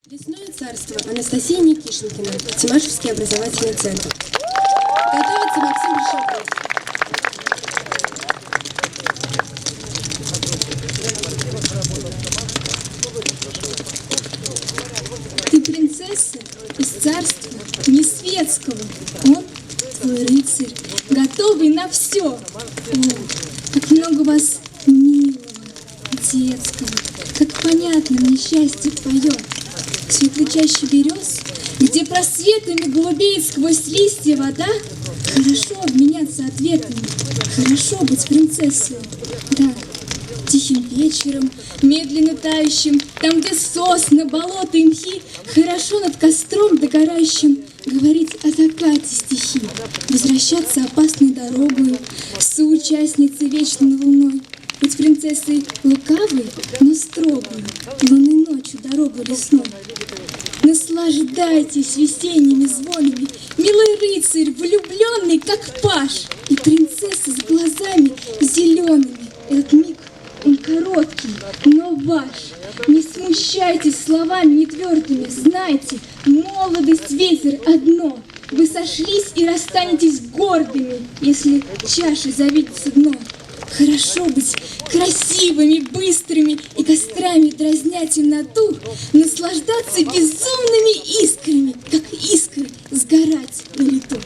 Лесное царство. Анастасия Никишенкина. Тимашевский образовательный центр. Готовится Максим Решетов. Ты принцесса из царства не светского. Он твой рыцарь, готовый на все. О, как много вас милого, детского, как понятно мне счастье твое. Светлой чаще берез, где просветами голубеет сквозь листья вода. Хорошо обменяться ответами, хорошо быть принцессой. Да, тихим вечером, медленно тающим, там, где сосны, болота и мхи, хорошо над костром догорающим говорить о закате стихи, возвращаться опасной дорогою, соучастницей вечной луной, быть принцессой лукавой, но строгой, лунной ночью дорогу лесной. Наслаждайтесь весенними звонами, милый рыцарь, влюбленный, как паж, и принцесса с глазами зелеными. Этот миг, он короткий, но ваш. Не смущайтесь словами нетвердыми, знайте, молодость, ветер одно. Вы сошлись и расстанетесь гордыми, если чашей завидится дно. Хорошо быть красивыми, быстрыми и кострами дразня темноту, наслаждаться безумными искрами, как искры сгорать на лету.